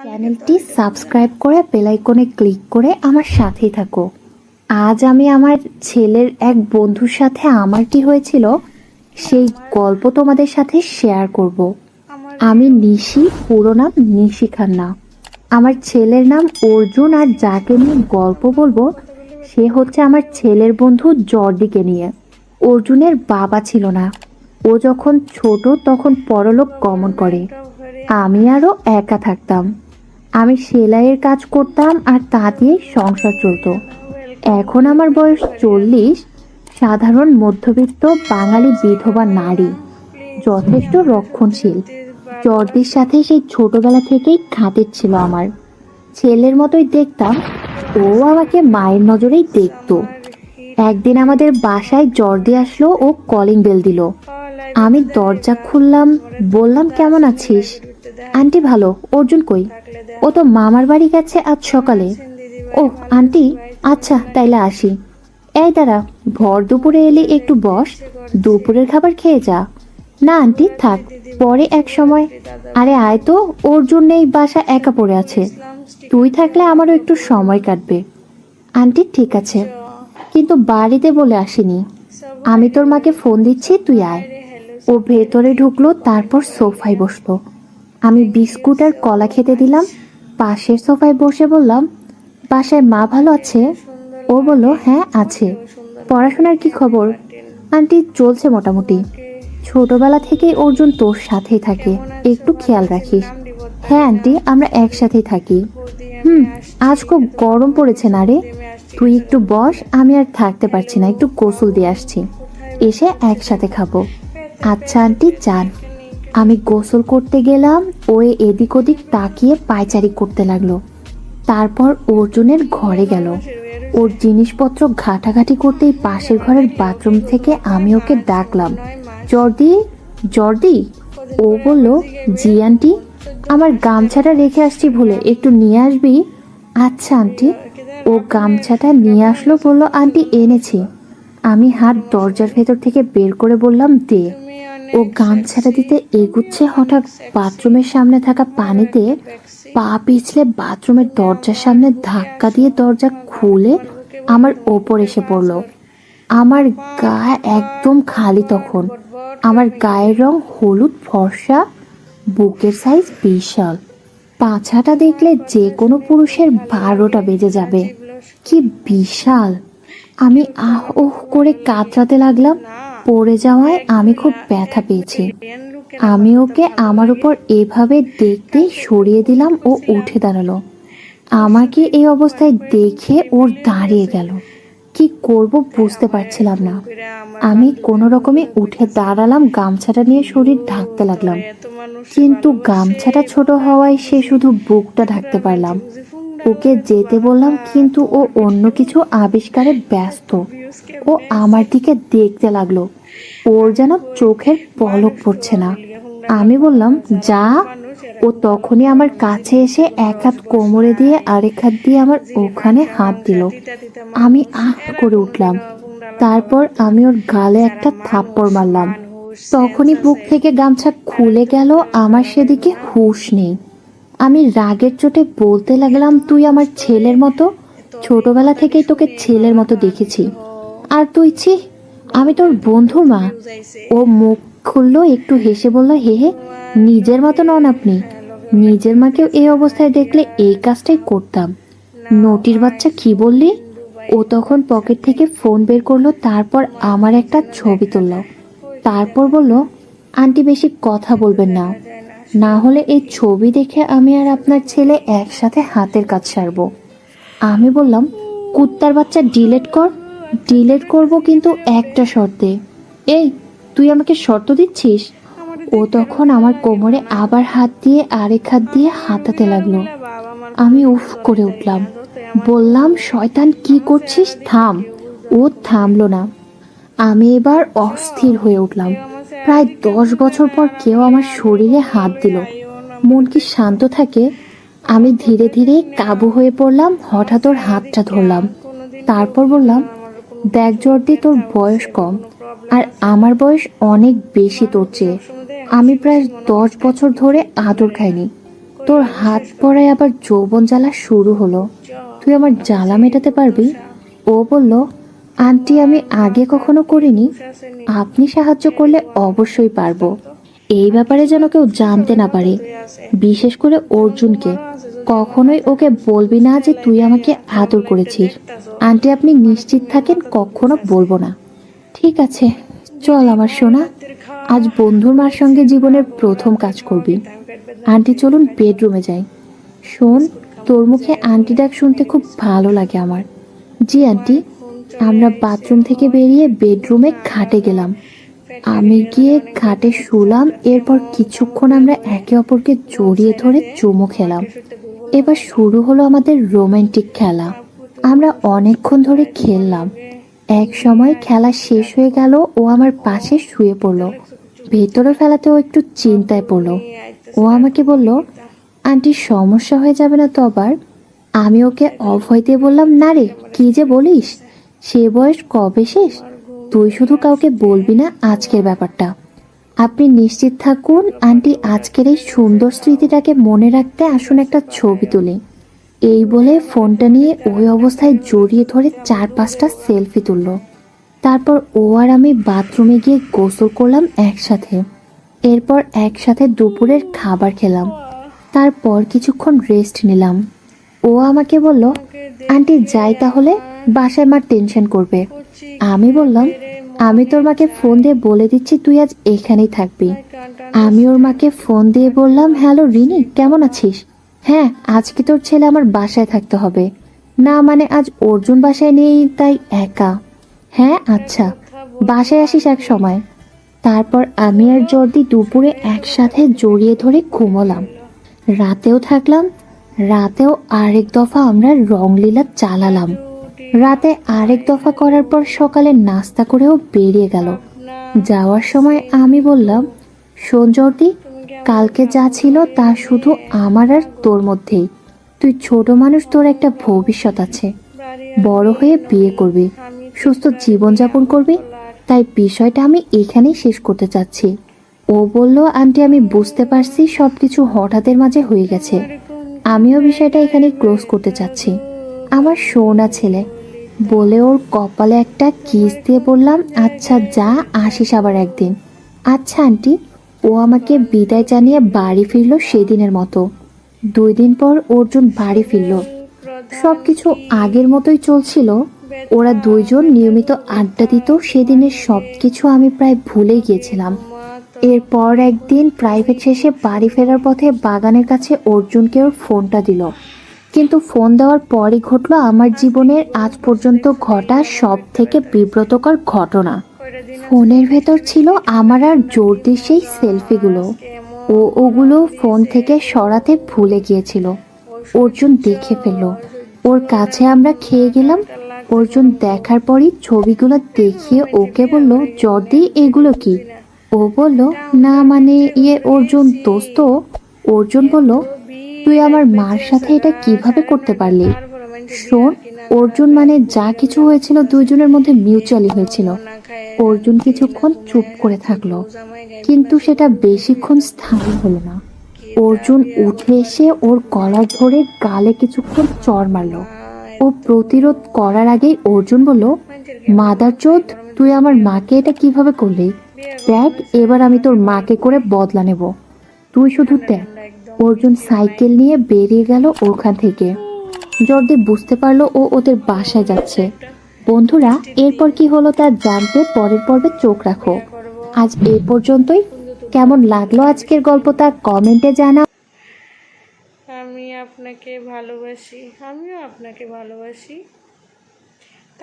চ্যানেলটি সাবস্ক্রাইব করে বেল আইকনে ক্লিক করে আমার সাথেই থাকো। আজ আমি আমার ছেলের এক বন্ধুর সাথে আমার কি হয়েছিল সেই গল্প তোমাদের সাথে শেয়ার করব। আমি নিশি, পুরো নাম নিশি খান্না। আমার ছেলের নাম অর্জুন, আর যাকে নিয়ে গল্প বলবো সে হচ্ছে আমার ছেলের বন্ধু জর্দিকে নিয়ে। অর্জুনের বাবা ছিল না, ও যখন ছোট তখন পরলোক গমন করে। আমি আরও একা থাকতাম। আমি সেলাইয়ের কাজ করতাম আর তা দিয়ে সংসার চলতো। এখন আমার বয়স 40, সাধারণ মধ্যবিত্ত বাঙালি বিধবা নারী, যথেষ্ট রক্ষণশীল। জর্দির সাথে সেই ছোটবেলা থেকেই খাতির ছিল আমার। ছেলের মতোই দেখতাম, ও আমাকে মায়ের নজরেই দেখতো। একদিন আমাদের বাসায় জর্দি আসলো, ও কলিং বেল দিল। আমি দরজা খুললাম, বললাম কেমন আছিস? আন্টি ভালো। অর্জুন কই? ও তো মামার বাড়ি গেছে আজ সকালে। ও আন্টি, আচ্ছা তাইলে আসি। এই দাঁড়া, ভর দুপুরে এলি, একটু বস, দুপুরের খাবার খেয়ে যা। না আন্টি থাক, পরে এক সময়। আরে আয় তো, অর্জুন নেই, বাসা একা পড়ে আছে, তুই থাকলে আমারও একটু সময় কাটবে। আন্টি ঠিক আছে, কিন্তু বাড়িতে বলে আসিনি। আমি তোর মাকে ফোন দিচ্ছি, তুই আয়। ও ভেতরে ঢুকলো, তারপর সোফায় বসলো। আমি বিস্কুট আর কলা খেতে দিলাম। পাশের সোফায় বসে বললাম, বাসায় মা ভালো আছে? ও বলল হ্যাঁ আছে। পড়াশোনার কি খবর? আন্টি চলছে মোটামুটি। ছোটবেলা থেকেই অর্জুন তোর সাথেই থাকে, একটু খেয়াল রাখিস। হ্যাঁ আন্টি, আমরা একসাথেই থাকি। আজ খুব গরম পড়েছে না রে? তুই একটু বস, আমি আর থাকতে পারছি না, একটু গোসল দিয়ে আসছি, এসে একসাথে খাবো। আচ্ছা আন্টি যান। আমি গোসল করতে গেলাম, ও এদিক ওদিক তাকিয়ে পায়চারি করতে লাগলো। তারপর অর্জুনের ঘরে গেল। ওর জিনিসপত্র ঘাটাঘাটি করতেই পাশের ঘরের বাথরুম থেকে আমি ওকে ডাকলাম, জর্দি জর্দি। ও বলল জি আন্টি, আমার গামছাটা রেখে আসছি ভুলে, একটু নিয়ে আসবি? আচ্ছা আন্টি। ও গামছাটা নিয়ে আসলো, বলল আন্টি এনেছি। আমি হাত দরজার ভেতর থেকে বের করে বললাম দে। ও গামছাটা দিতে এগুচ্ছে, হঠাৎ বাথরুমের সামনে থাকা পানিতে পা পিছলে বাথরুমের দরজার সামনে ধাক্কা দিয়ে দরজা খুলে আমার ওপর এসে পড়লো। আমার গা একদম খালি তখন। আমার গায়ের রং হলুদ ফর্সা, বুকের সাইজ বিশাল। পাছাটা দেখলে যে কোনো পুরুষের 12টা বেজে যাবে, কি বিশাল। আমি আহ ওহ করে কাতরাতে লাগলাম। পড়ে যাওয়ায় আমি খুব ব্যথা পেয়েছি। আমি ওকে আমার উপর এভাবে দেখতেই সরিয়ে দিলাম, ও উঠে দাঁড়ালো। আমাকে এই অবস্থায় দেখে ওর দাঁড়িয়ে গেল। কি করব বুঝতে পারছিলাম না। আমি কোনো রকমে উঠে দাঁড়ালাম, গামছাটা নিয়ে শরীর ঢাকতে লাগলাম। কিন্তু গামছাটা ছোট হওয়ায় সে শুধু বুকটা ঢাকতে পারলাম। ওকে যেতে বললাম, কিন্তু ও অন্য কিছু আবিষ্কারে ব্যস্ত। ও আমার দিকে দেখতে লাগলো, ওর যেন চোখের পলক পড়ছে না। আমি বললাম যা। ও তখনই আমার কাছে এসে এক হাত কোমরে দিয়ে আরেক হাত দিয়ে আমার ওখানে হাত দিল। আমি আহ করে উঠলাম। তারপর আমি ওর গালে একটা থাপ্পড় মারলাম। তখনই বুক থেকে গামছা খুলে গেল, আমার সেদিকে হুঁশ নেই। আমি রাগের চোটে বলতে লাগলাম, তুই আমার ছেলের মতো, ছোটবেলা থেকেই তোকে ছেলের মতো দেখেছি, আর তুই ছি, আমি তোর বন্ধুর মা। ও মুখ খুললো, একটু হেসে বলল, হে হে, নিজের মতো নন আপনি। নিজের মাকেও এই অবস্থায় দেখলে এই কাজটাই করতাম। নটির বাচ্চা, কি বললি? ও তখন পকেট থেকে ফোন বের করলো, তারপর আমার একটা ছবি তুলল। তারপর বলল, আন্টি বেশি কথা বলবেন না, না হলে এই ছবি দেখে আমি আর আপনার ছেলে একসাথে হাতের কাজ সারবো। আমি বললাম, কুত্তার বাচ্চা ডিলেট কর। ডিলেট করব, কিন্তু একটা শর্তে। এই, তুই আমাকে শর্ত দিচ্ছিস? ও তখন আমার কোমরে আবার হাত দিয়ে আরেক হাত দিয়ে হাতাতে লাগলো। আমি উফ করে উঠলাম, বললাম, শয়তান কি করছিস, থাম। ও থামলো না। আমি এবার অস্থির হয়ে উঠলাম। প্রায় 10 বছর পর কেউ আমার শরীরে হাত দিল, মন কি শান্ত থাকে। আমি ধীরে ধীরে কাবু হয়ে পড়লাম, হঠাৎ ওর হাতটা ধরলাম। তারপর বললাম, দেখ জর্দি, তোর বয়স কম, আর আমার বয়স অনেক বেশি তোর চেয়ে। আমি প্রায় 10 বছর ধরে আদর খাইনি, তোর হাত পড়ায় আবার যৌবন জ্বালা শুরু হলো, তুই আমার জ্বালা মেটাতে পারবি? ও বলল, আন্টি আমি আগে কখনো করিনি, আপনি সাহায্য করলে অবশ্যই পারবো। এই ব্যাপারে যেন কেউ জানতে না পারে, বিশেষ করে অর্জুনকে। কখনোই ওকে বলবি না যে তুই আমাকে আদর করেছিস। আন্টি আপনি নিশ্চিত থাকেন কখনো বলবো না। ঠিক আছে, চল আমার সোনা, আজ বন্ধুর মার সঙ্গে জীবনের প্রথম কাজ করবি। আন্টি চলুন বেডরুমে যাই। শোন, তোর মুখে আন্টি ডাক শুনতে খুব ভালো লাগে আমার। জি আন্টি। আমরা বাথরুম থেকে বেরিয়ে বেডরুমে খাটে গেলাম। আমি গিয়ে খাটে শুলাম। এরপর কিছুক্ষণ আমরা একে অপরকে জড়িয়ে ধরে চুমু খেলাম। এবার শুরু হলো আমাদের রোমান্টিক খেলা। আমরা অনেকক্ষণ ধরে খেললাম। এক সময় খেলা শেষ হয়ে গেল, ও আমার পাশে শুয়ে পড়লো। ভেতরে ফেলাতেও একটু চিন্তায় পড়লো। ও আমাকে বলল, আন্টি সমস্যা হয়ে যাবে না তো আবার? আমি ওকে অভয় দিয়ে বললাম, না রে, কি যে বলিস, সে বয়স কবে শেষ? তুই শুধু কাউকে বলবি না আজকের ব্যাপারটা। আপনি নিশ্চিত থাকুন আন্টি, আজকের এই সুন্দর স্মৃতিটাকে মনে রাখতে আসুন একটা ছবি তুলি। এই বলে ফোনটা নিয়ে ওই অবস্থায় জড়িয়ে ধরে 4-5টা সেলফি তুলল। তারপর ও আর আমি বাথরুমে গিয়ে গোসল করলাম একসাথে। এরপর একসাথে দুপুরের খাবার খেলাম। তারপর কিছুক্ষণ রেস্ট নিলাম। ও আমাকে বলল, আন্টি যাই তাহলে, বাসায় মা টেনশন করবে। আমি বললাম, আমি তোর মাকে ফোন দিয়ে বলে দিচ্ছি তুই আজ এখানেই থাকবি। আমি ওর মাকে ফোন দিয়ে বললাম, হ্যালো রিনি, কেমন আছিস? হ্যাঁ, আজকে তোর ছেলে আমার বাসায় থাকতে হবে। না মানে আজ অর্জুন বাসায় নেই, তাই একা। হ্যাঁ আচ্ছা, বাসায় আসিস এক সময়। তারপর আমি আর জর্দি দুপুরে একসাথে জড়িয়ে ধরে ঘুমোলাম। রাতেও থাকলাম। রাতেও আরেক দফা আমরা রংলীলা চালালাম। রাতে আরেক দফা করার পর সকালে নাস্তা করেও বেরিয়ে গেল। যাওয়ার সময় আমি বললাম, শোন জর্দি, কালকে যা ছিল তা শুধু আমার আর তোর মধ্যেই। তুই ছোট মানুষ, তোর একটা ভবিষ্যৎ আছে। বড় হয়ে বিয়ে করবি, সুস্থ জীবনযাপন করবি। তাই বিষয়টা আমি এখানেই শেষ করতে চাচ্ছি। ও বলল, আন্টি আমি বুঝতে পারছি সবকিছু হঠাৎের মাঝে হয়ে গেছে। আমিও বিষয়টা এখানে ক্লোজ করতে চাচ্ছি। আমার সোনা ছেলে। বলে ওর কপালে একটা কিস দিয়ে বললাম, আচ্ছা যা, আসিস আবার একদিন। আচ্ছা আন্টি। ও আমাকে বিদায় জানিয়ে বাড়ি ফিরল সেদিনের মতো। 2 দিন পর অর্জুন বাড়ি ফিরল। সবকিছু আগের মতোই চলছিল। ওরা দুইজন নিয়মিত আড্ডা দিত। সেদিনের সবকিছু আমি প্রায় ভুলে গিয়েছিলাম। এরপর একদিন প্রাইভেট শেষে বাড়ি ফেরার পথে বাগানের কাছে অর্জুনকে ওর ফোনটা দিল। কিন্তু ফোন দেওয়ার পরই ঘটলো আমার জীবনের আজ পর্যন্ত ঘটা সব থেকে বিব্রতকর ঘটনা। ফোনের ভেতর ছিল আমার আর জর্দির সেই সেলফিগুলো। ও ওগুলো ফোন থেকে সরাতে ভুলে গিয়েছিল। অর্জুন দেখে ফেলল। ওর কাছে আমরা খেয়ে গেলাম। অর্জুন দেখার পরই ছবিগুলো দেখিয়ে ওকে বলল, জর্দি এগুলো কি? ও বলল, না মানে অর্জুন দোস্ত। অর্জুন বলল, তুই আমার মার সাথে এটা কিভাবে করতে পারলি? শোন, অর্জুন মানে যা কিছু হয়েছিল দুইজনের মধ্যে মিউচুয়ালি হয়েছিল। অর্জুন কিছুক্ষণ চুপ করে থাকলো, কিন্তু সেটা বেশিক্ষণ স্থায়ী হলো না। অর্জুন উঠে এসে ওর গলা ধরে গালে কিছুক্ষণ চড় মারলো। ও প্রতিরোধ করার আগেই অর্জুন বলল, মাদারচোদ, তুই আমার মাকে এটা কিভাবে করলি? দেখ, এবার আমি তোর মাকে করে বদলা নেব, তুই শুধু দেখ। অর্জুন সাইকেল নিয়ে বেরিয়ে গেল ওখান থেকে। জর্দি বুঝতে পারলো ও ওদের বাসায় যাচ্ছে। বন্ধুরা, এরপর কি হলো তা জানতে পরের পর্বে চোখ রাখো। আজ এই পর্যন্তই। কেমন লাগলো আজকের গল্প তা কমেন্টে জানাও। আমি আপনাকে ভালোবাসি, আমিও আপনাকে ভালোবাসি।